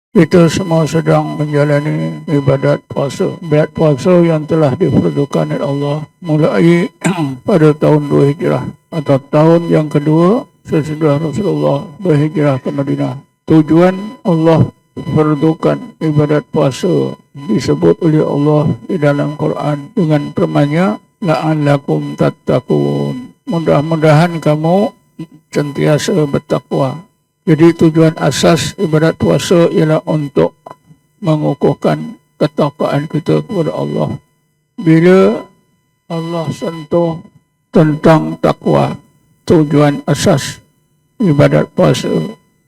Kita semua sedang menjalani ibadat puasa. Ibadat puasa yang telah diperuntukkan oleh Allah mulai pada tahun 2 Hijrah atau tahun yang kedua sesudah Rasulullah berhijrah ke Madinah. Tujuan Allah peruntukkan ibadat puasa disebut oleh Allah di dalam Quran dengan firman-Nya la'allakum tattaqun. Mudah-mudahan kamu sentiasa bertakwa. Jadi tujuan asas ibadat puasa ialah untuk mengukuhkan ketakwaan kita kepada Allah. Bila Allah sentuh tentang takwa, tujuan asas ibadat puasa,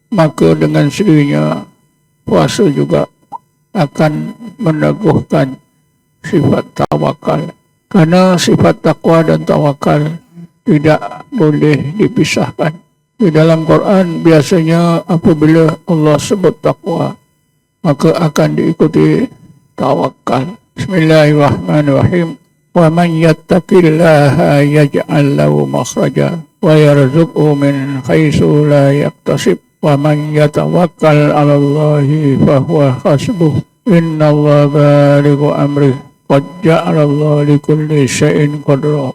maka dengan sendirinya puasa juga akan meneguhkan sifat tawakal. Karena sifat takwa dan tawakal tidak boleh dipisahkan. Di dalam Quran biasanya apabila Allah sebut takwa, maka akan diikuti tawakal. Bismillahirrahmanirrahim. Wa man yattaqillaha yaj'al lahu makhraja wa yarzuqhu min haitsu la yahtasib wa man yatawakkal 'ala Allahi fa huwa hasbuh. Innallaha balighu amrih qad ja'ala Allahu likulli syai'in qadra.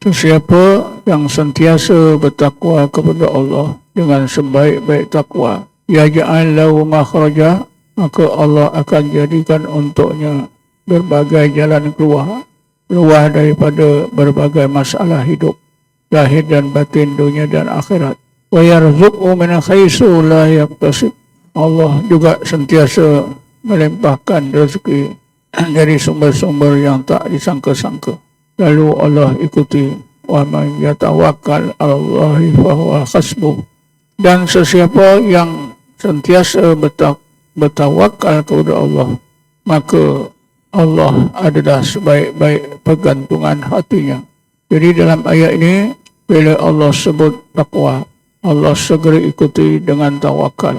Siapa yang sentiasa bertakwa kepada Allah dengan sebaik-baik takwa, yaj'al lahu makhraja, maka Allah akan jadikan untuknya berbagai jalan keluar daripada berbagai masalah hidup, lahir dan batin, dunia dan akhirat. Wa yarzuqhu min haitsu la yahtasib. Allah juga sentiasa melimpahkan rezeki dari sumber-sumber yang tak disangka-sangka. Lalu Allah ikuti wa man yatawakkal 'ala Allahi fa huwa hasbuh. Dan sesiapa yang sentiasa bertawakal kepada Allah, maka Allah adalah sebaik-baik pergantungan hatinya. Jadi dalam ayat ini bila Allah sebut takwa, Allah segera ikuti dengan tawakal.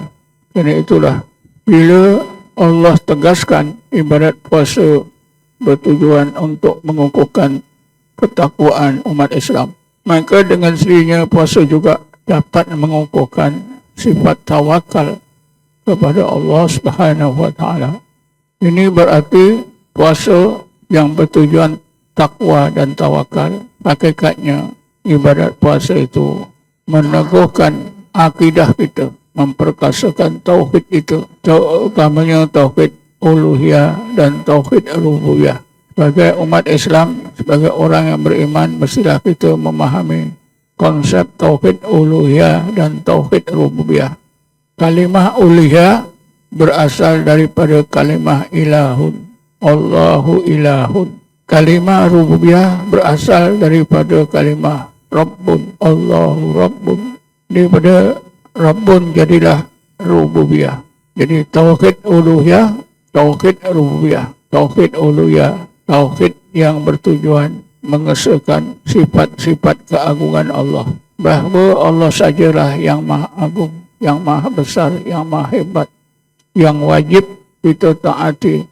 Karena itulah bila Allah tegaskan ibadat puasa bertujuan untuk mengukuhkan ketakwaan umat Islam, maka dengan sendirinya puasa juga dapat mengukuhkan sifat tawakal kepada Allah Subhanahu wa taala. Ini berarti puasa yang bertujuan takwa dan tawakal, hakikatnya ibadat puasa itu meneguhkan akidah kita, memperkasakan tauhid kita, terutamanya tauhid uluhiyah dan tauhid rububiyah. Sebagai umat Islam, sebagai orang yang beriman, mestilah kita memahami konsep tauhid uluhiyah dan tauhid rububiyah. Kalimah uluhiyah berasal daripada kalimah ilahun, Allahu ilahun. Kalimah rububiyah berasal daripada kalimah Rabbun, Allahu Rabbun. Daripada Rabbun jadilah rububiyah. Jadi tauhid uluhiyah, tauhid rububiyah. Tauhid uluhiyah, tauhid yang bertujuan mengesahkan sifat-sifat keagungan Allah. Bahawa Allah sajalah yang maha agung, yang maha besar, yang maha hebat, yang wajib kita taati,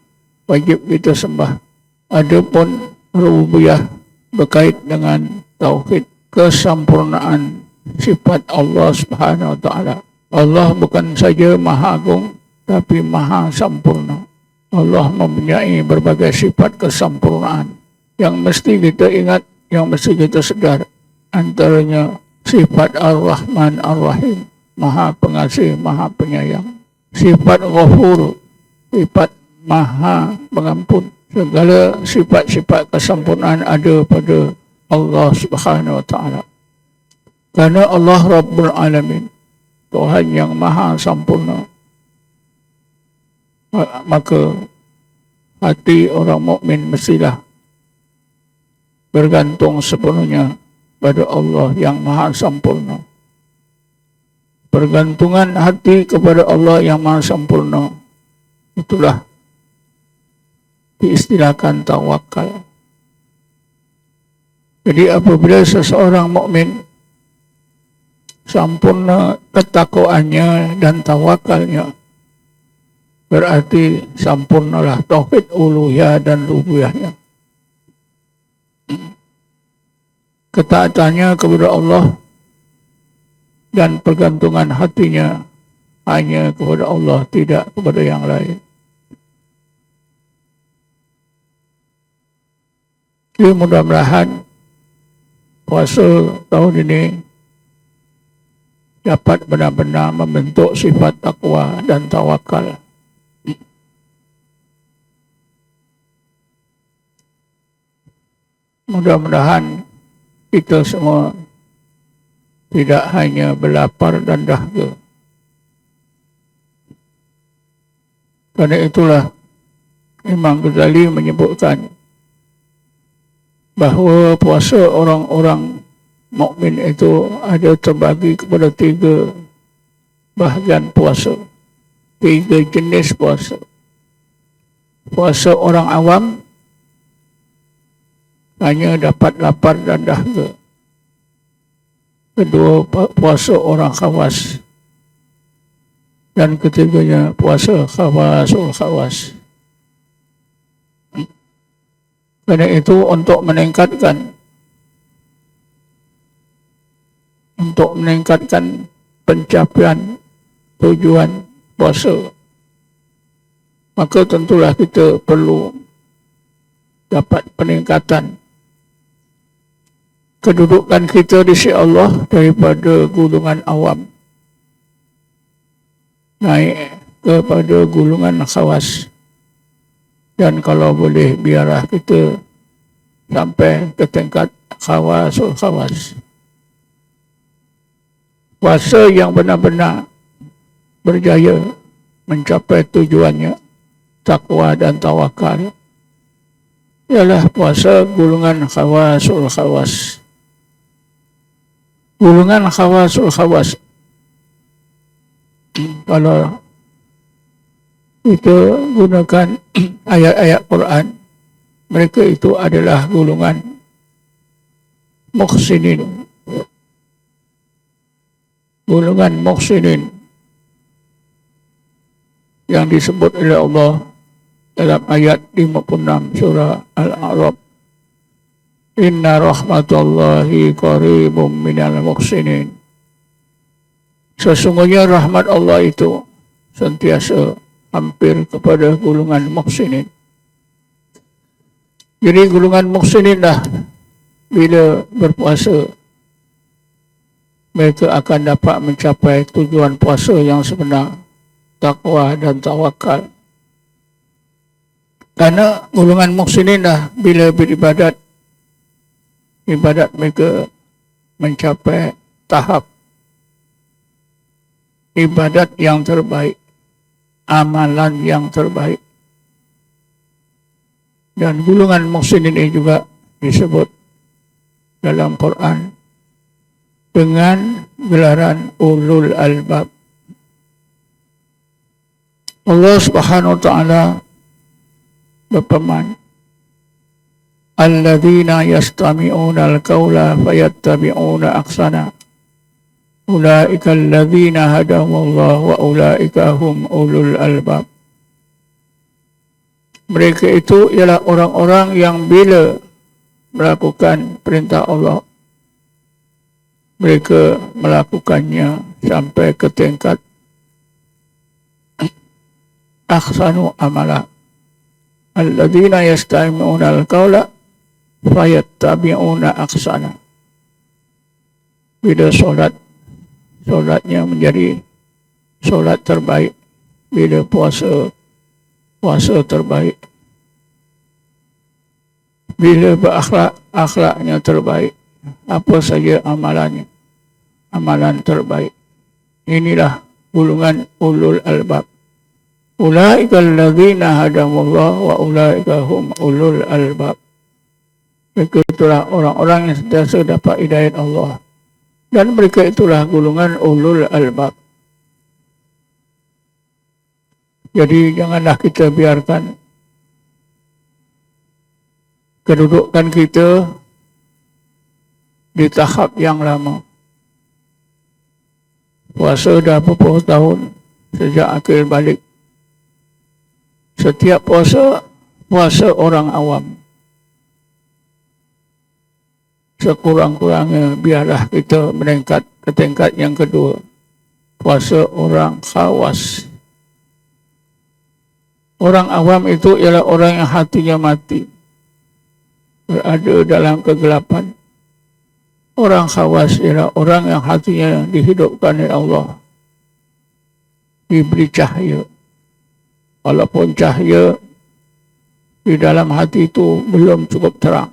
wajib kita sembah. Adapun rububiyah berkait dengan tauhid kesempurnaan sifat Allah Subhanahu wa taala. Allah bukan saja maha agung, tapi maha sempurna. Allah mempunyai berbagai sifat kesempurnaan yang mesti kita ingat, yang mesti kita sedar. Antaranya sifat Ar-Rahman Ar-Rahim, maha pengasih, maha penyayang. Sifat Ghafur, sifat maha pengampun. Segala sifat-sifat kesempurnaan ada pada Allah Subhanahu wa taala. Karena Allah Rabbul Alamin, Tuhan yang maha sempurna, maka hati orang mukmin mestilah bergantung sepenuhnya pada Allah yang maha sempurna. Pergantungan hati kepada Allah yang maha sempurna, itulah diistilahkan tawakal. Jadi apabila seseorang mukmin sempurna ketakwaannya dan tawakalnya, berarti sempurnalah tauhid uluhiyah dan rububiyahnya. Ketaatannya kepada Allah dan pergantungan hatinya hanya kepada Allah, tidak kepada yang lain. Jadi mudah-mudahan puasa tahun ini dapat benar-benar membentuk sifat takwa dan tawakal. Mudah-mudahan kita semua tidak hanya berlapar dan dahaga. Karena itulah Imam Ghazali menyebutkan bahawa puasa orang-orang mukmin itu ada terbagi kepada 3 bahagian puasa, 3 jenis puasa. Puasa orang awam hanya dapat lapar dan dahaga. Kedua, puasa orang khawas. Dan ketiganya puasa khawasul khawas. Karena itu untuk meningkatkan pencapaian tujuan puasa, maka tentulah kita perlu dapat peningkatan kedudukan kita di sisi Allah daripada golongan awam naik kepada golongan khawas. Dan kalau boleh biarlah kita sampai ke tingkat khawasul khawas. Puasa yang benar-benar berjaya mencapai tujuannya, takwa dan tawakal, ialah puasa golongan khawasul khawas. Golongan khawasul khawas, kalau kita gunakan ayat-ayat Quran, mereka itu adalah golongan muhsinin. Golongan muhsinin yang disebut oleh Allah dalam ayat 56 surah Al-A'raf. Inna rahmatullahi qaribum minal muhsinin. Sesungguhnya rahmat Allah itu sentiasa hampir kepada golongan muhsinin. Jadi golongan muhsinin dah bila berpuasa, mereka akan dapat mencapai tujuan puasa yang sebenar, takwa dan tawakal. Karena golongan muhsinin dah bila beribadat, ibadat mereka mencapai tahap ibadat yang terbaik, amalan yang terbaik. Dan golongan muhsinin ini juga disebut dalam Quran dengan gelaran ulul albab. Allah Subhanahu wa taala berfirman, alladzina yastami'una al-qawla fayattabi'una ahsana. Ulaika alladzina hadahumullah wa ulaika hum ulul albab. Mereka itu ialah orang-orang yang bila melakukan perintah Allah, mereka melakukannya sampai ke tingkat ahsanu amala. Alladzina yastami'una al-qawla fayattabi'una ahsana. Bila solatnya menjadi solat terbaik. Bila puasa terbaik. Bila berakhlak, akhlaknya terbaik. Apa saja amalannya, amalan terbaik. Inilah golongan ulul albab. Ulaika alladzina hadahumullah wa ulaika hum ulul albab. Mereka itulah orang-orang yang sentiasa dapat hidayat Allah. Dan mereka itulah golongan ulul albab. Jadi janganlah kita biarkan kedudukan kita di tahap yang lama. Puasa dah berpuluh tahun sejak akhir balik. Setiap puasa orang awam. Sekurang-kurangnya biarlah kita meningkat ke tingkat yang kedua. puasa orang khawas. Orang awam itu ialah orang yang hatinya mati, berada dalam kegelapan. Orang khawas ialah orang yang hatinya dihidupkan oleh Allah, diberi cahaya. Walaupun cahaya di dalam hati itu belum cukup terang,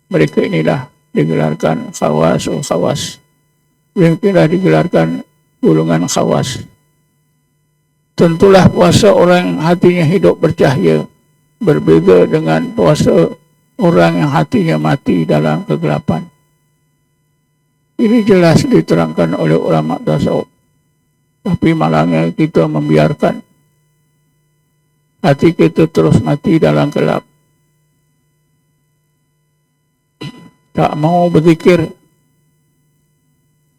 mereka inilah digelarkan khawas. Mereka inilah digelarkan golongan khawas. Tentulah puasa orang yang hatinya hidup bercahaya berbeza dengan puasa orang yang hatinya mati dalam kegelapan. Ini jelas diterangkan oleh ulama tasawuf. Tapi malangnya kita membiarkan hati kita terus mati dalam gelap. Tak mau berzikir,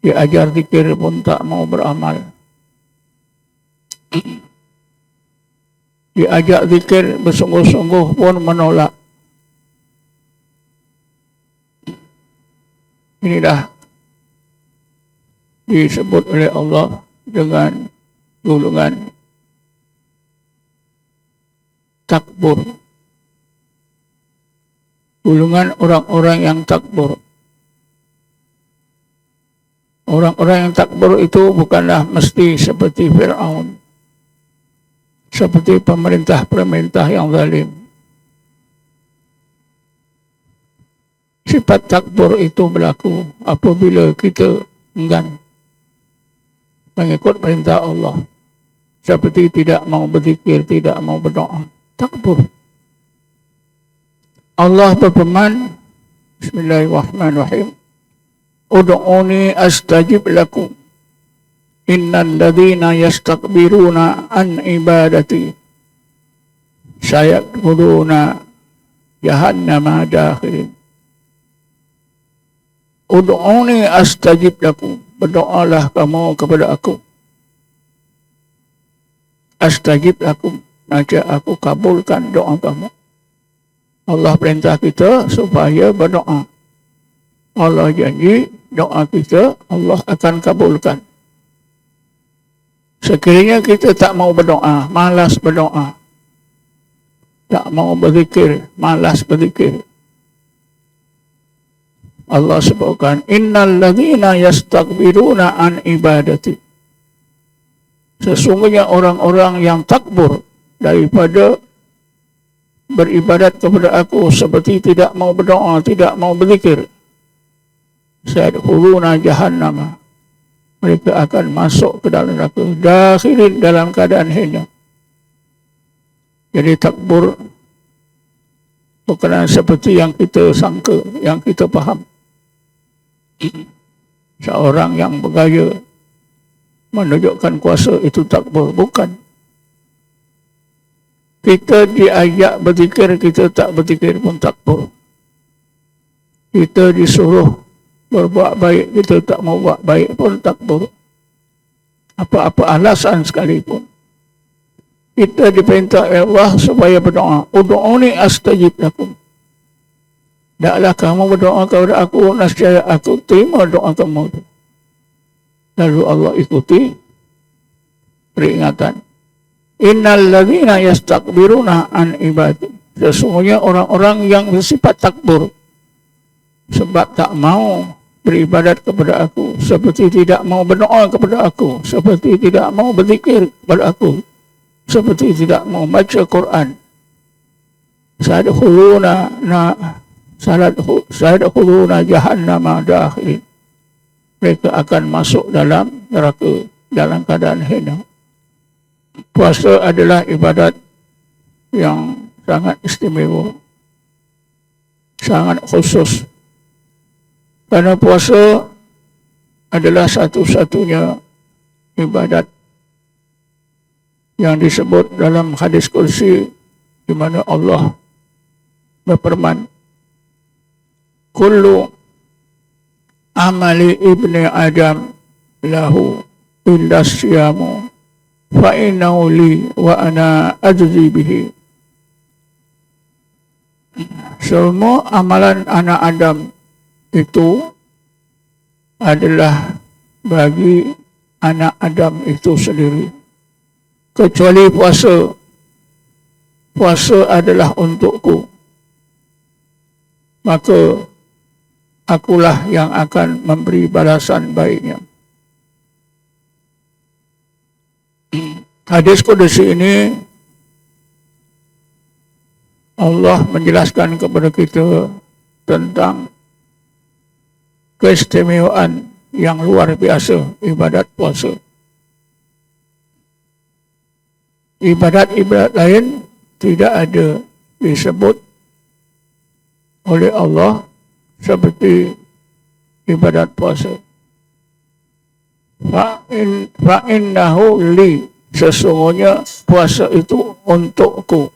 diajar zikir pun tak mau beramal. Diajak zikir bersungguh-sungguh pun menolak. Inilah disebut oleh Allah dengan golongan takbur. Golongan orang-orang yang takbur. Orang-orang yang takbur itu bukanlah mesti seperti Fir'aun, seperti pemerintah-pemerintah yang zalim. Sifat takbur itu berlaku apabila kita enggan mengikut perintah Allah, seperti tidak mau berzikir, tidak mau berdoa. Takbur. Allah berfirman, Bismillahirrahmanirrahim, Ud'uni astajib lakum, innal ladzina yastakbiruna an ibadati sayadkhuluna jahannama dakhirin. Ud'uni astajib lakum, berdoalah kamu kepada aku. Astajib lakum, nanti aku kabulkan doa kamu. Allah perintah kita supaya berdoa. Allah janji doa kita Allah akan kabulkan. Sekiranya kita tak mau berdoa, malas berdoa, tak mau berzikir, malas berzikir, Allah sebutkan, innal ladzina yastakbiruna an ibadati. Sesungguhnya orang-orang yang takbur daripada beribadat kepada aku, seperti tidak mau berdoa, tidak mau berzikir, sayadkhuluna jahannama, mereka akan masuk ke dalam neraka, dakhirin, dalam keadaan hina. Jadi takbur bukan seperti yang kita sangka, yang kita faham. Seorang yang bergaya menunjukkan kuasa itu takbur. Bukan. Kita diajak berzikir, kita tak berzikir pun takbur. Kita disuruh berbuat baik, kita tak mau buat baik pun takbur. Apa-apa alasan sekalipun. Kita diperintah oleh Allah supaya berdoa. Ud'uni astajib lakum. Taklah kamu berdoa kepada aku, nescaya aku terima doa kamu itu. Lalu Allah ikuti peringatan. Innal ladzina yastakbiruna an ibadati. Sesungguhnya orang-orang yang bersifat takbur sebab tak mau beribadat kepada aku, seperti tidak mau berdoa kepada aku, seperti tidak mau berzikir kepada aku, seperti tidak mau baca Quran. Sayadkhuluna jahannama dakhirin. Mereka akan masuk dalam neraka dalam keadaan hina. Puasa adalah ibadat yang sangat istimewa, sangat khusus. Karena puasa adalah satu-satunya ibadat yang disebut dalam hadis kursi, di mana Allah berfirman, kullu amali ibni Adam lahu illa siyamu fa innahu li wa ana ajzi bihi. Semua amalan anak Adam itu adalah bagi anak Adam itu sendiri. Kecuali puasa. Puasa adalah untukku. Maka akulah yang akan memberi balasan baiknya. Hadis Qudsi ini Allah menjelaskan kepada kita tentang keistimewaan yang luar biasa ibadat puasa. Ibadat-ibadat lain tidak ada disebut oleh Allah seperti ibadat puasa. Fa'innahu li, sesungguhnya puasa itu untukku.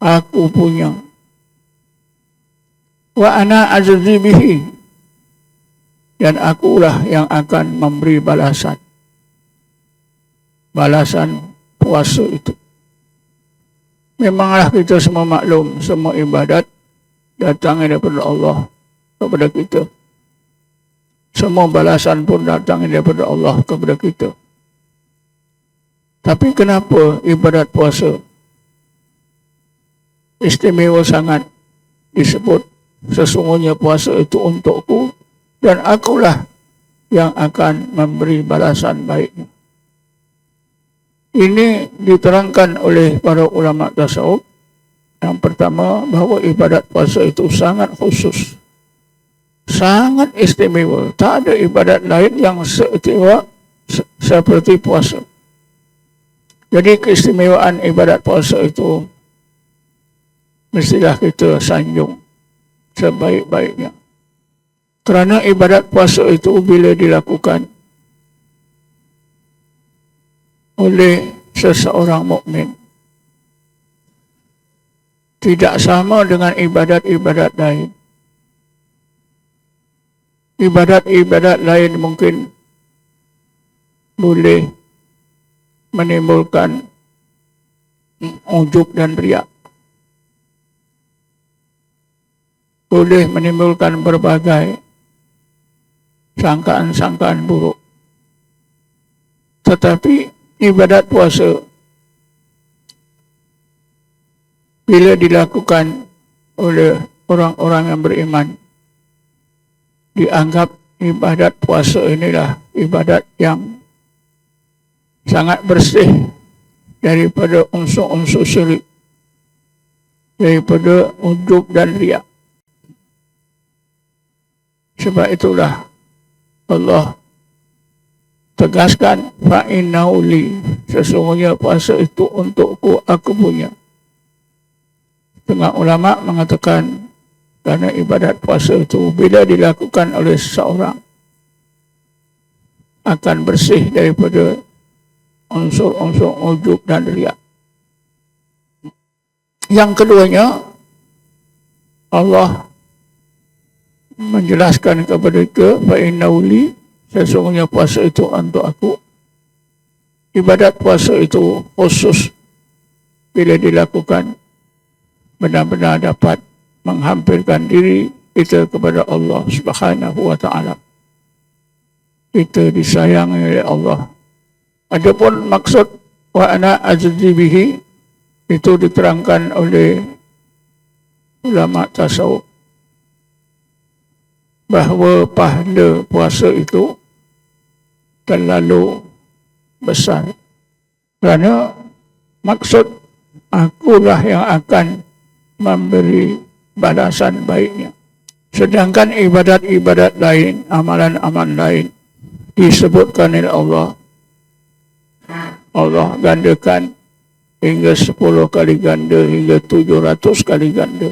Aku punya. Wa ana ajzi bihi, dan akulah yang akan memberi balasan. Balasan puasa itu. Memanglah kita semua maklum, semua ibadat datang daripada Allah kepada kita. Semua balasan pun datang daripada Allah kepada kita. Tapi kenapa ibadat puasa istimewa sangat disebut sesungguhnya puasa itu untukku dan akulah yang akan memberi balasan baiknya. Ini diterangkan oleh para ulama tasawuf. Yang pertama, bahawa ibadat puasa itu sangat khusus, sangat istimewa. Tak ada ibadat lain yang seistimewa seperti puasa. Jadi keistimewaan ibadat puasa itu mestilah kita sanjung sebaik-baiknya. Kerana ibadat puasa itu bila dilakukan oleh seseorang mukmin tidak sama dengan ibadat-ibadat lain. Ibadat-ibadat lain mungkin boleh menimbulkan ujub dan riak. Boleh menimbulkan berbagai sangkaan-sangkaan buruk. Tetapi ibadat puasa bila dilakukan oleh orang-orang yang beriman, dianggap ibadat puasa inilah ibadat yang sangat bersih daripada unsur-unsur syirik, daripada ujub dan riak. Sebab itulah Allah tegaskan fa'innahu li, sesungguhnya puasa itu untukku, aku punya. Setengah ulama mengatakan kerana ibadat puasa itu bila dilakukan oleh seseorang akan bersih daripada unsur-unsur ujub dan riak. Yang keduanya, Allah menjelaskan kepada kita fa'innahu li, sesungguhnya puasa itu untuk aku. Ibadat puasa itu khusus bila dilakukan benar-benar dapat menghampirkan diri kita kepada Allah Subhanahu wa taala. Kita disayangi oleh Allah. Adapun maksud wa ana ajzi bihi itu diterangkan oleh ulama tasawuf bahawa pahala puasa itu terlalu besar. Kerana maksud akulah yang akan memberi balasan baiknya. Sedangkan ibadat-ibadat lain, amalan-amalan lain disebutkan oleh Allah. Allah gandakan hingga 10 kali ganda, hingga 700 kali ganda.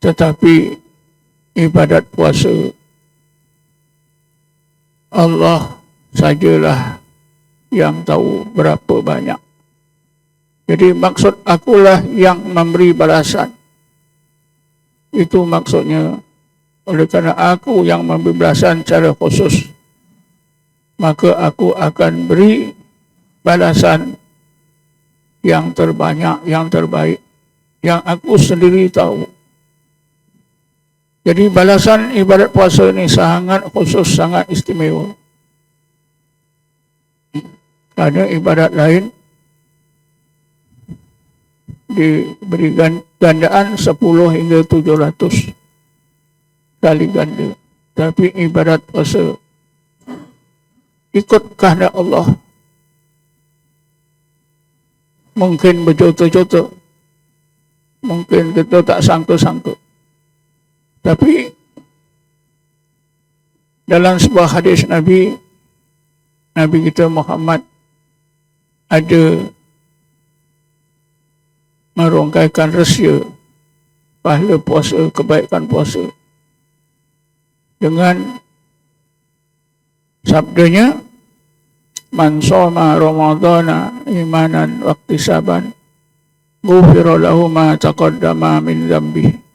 Tetapi ibadat puasa Allah sajalah yang tahu berapa banyak. Jadi maksud akulah yang memberi balasan. Itu maksudnya, oleh kerana aku yang memberi balasan secara khusus, maka aku akan beri balasan yang terbanyak, yang terbaik, yang aku sendiri tahu. Jadi balasan ibadat puasa ini sangat khusus, sangat istimewa. Ada ibadat lain diberi gandaan 10 hingga 700 kali ganda. Tapi ibadat puasa ikut kehendak Allah mungkin berjuta-juta, mungkin kita tak sangka-sangka. Tapi dalam sebuah hadis Nabi kita Muhammad ada merongkaikan rahsia pahala puasa, kebaikan puasa dengan sabdanya, man shoma ramadhana imanan waqtisaban ghufira lahu ma taqaddama min dhanbihi.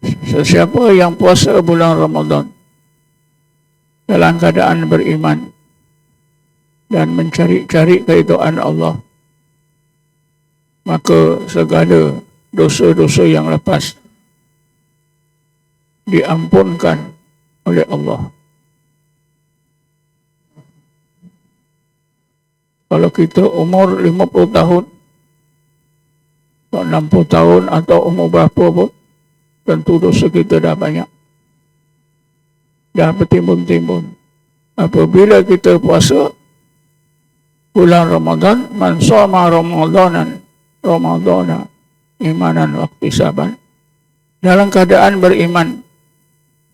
Sesiapa yang puasa bulan Ramadan dalam keadaan beriman dan mencari-cari keridhaan Allah, maka segala dosa-dosa yang lepas diampunkan oleh Allah. Kalau kita umur 50 tahun, atau 60 tahun, atau umur berapa pun, tentu dosa kita dah banyak, dah bertimbun-timbun. Apabila kita puasa bulan Ramadan, man shoma ramadana imanan waqtisaban, dalam keadaan beriman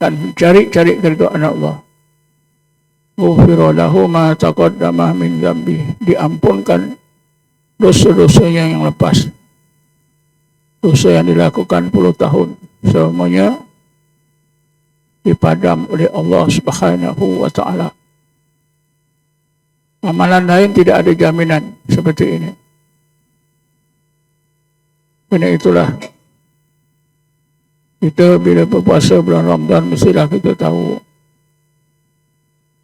dan mencari-cari keridhaan Allah, ghufira lahu ma taqaddama min dhanbi, diampunkan dosa-dosanya yang lepas. Dosa yang dilakukan 10 tahun semuanya dipadam oleh Allah Subhanahu wa ta'ala. Amalan lain tidak ada jaminan seperti ini. Karena itulah kita bila berpuasa bulan Ramadan mestilah kita tahu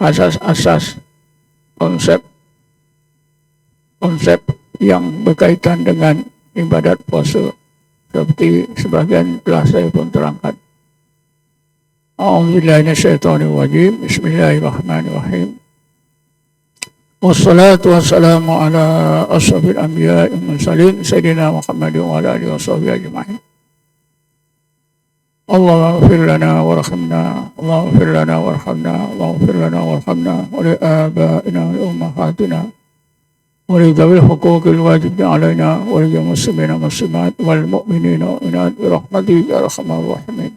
asas-asas konsep yang berkaitan dengan ibadat puasa, seperti sebagian telah saya pun terangkan. A'udzubillahi minasyaitonir rajim. Bismillahirrahmanirrahim. Wassalatu wassalamu ala asyrafil anbiya'i wal mursalin sayyidina Muhammadin wa ala alihi washabbihi ajma'in. Allahumma ighfir lana warhamna, Allahumma ighfir lana warhamna, Allahumma ighfir lana warhamna wa li aba'ina wa li ummahatina ولذوي الحقوق الواجب علينا وللمسلمين والمسلمات والمؤمنين والمؤمنات برحمتك يا ارحم الراحمين.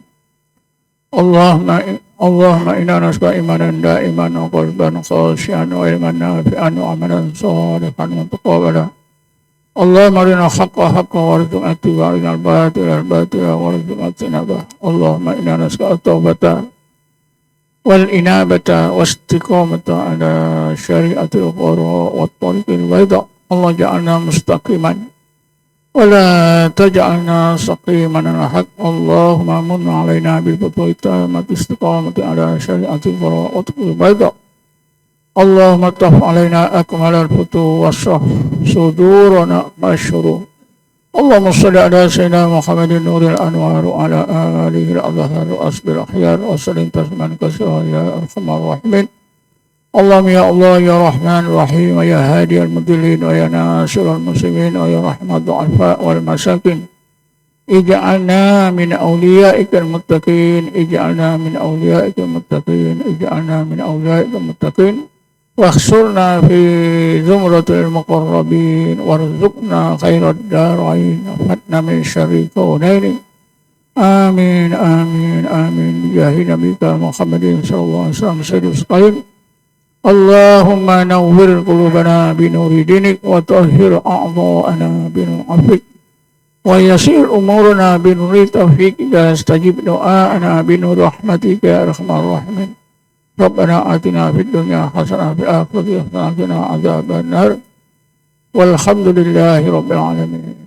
اللهم انا نسألك ايمانا دائما وقلبا خاشعا وعلما نافعا وعملا صالحا متقبلا. اللهم ارنا الحق حقا وارزقنا اتباعه وارنا الباطل باطلا وارزقنا اجتنابه. اللهم انا نسألك التوبة والإنابة واستقامة على شريعة القرآن والطريق البيضاء. الله جعلنا مستقيما ولا تجعلنا سقيما على الحق. اللهم من علينا بالفتوى التامة استقامة على شريعة القرآن والطريق البيضاء. اللهم اطرح علينا أكمل الفتوى واشرح صدورنا مع الشرور. اللهم صل على سيدنا محمد نور الأنوار وعلى آله الأطهار وأصحابه الأخيار وسلم تسليما كثيرا يا أرحم الراحمين. اللهم يا الله يا رحمن الرحيم ويا هادي المضلين ويا ناصر المسلمين ويا رحمة الضعفاء والمساكين، اجعلنا من أوليائك المتقين، اجعلنا من أوليائك المتقين، اجعلنا من أوليائك المتقين، واحشرنا في زمرة المقربين، وارزقنا خير الدارين، وفتنا من شر الكونين. آمين آمين آمين بجاه نبيك محمد صلى الله عليه وسلم سيد المرسلين. اللهم نور قلوبنا بنور دينك وطهر أعضاءنا بنور عفوك ويسير أمورنا بنور توفيقك استجب دعاءنا بنور رحمتك يا أرحم الراحمين. ربنا آتنا في الدنيا حسنة وفي الآخرة حسنة وقنا عذاب النار والحمد لله رب العالمين.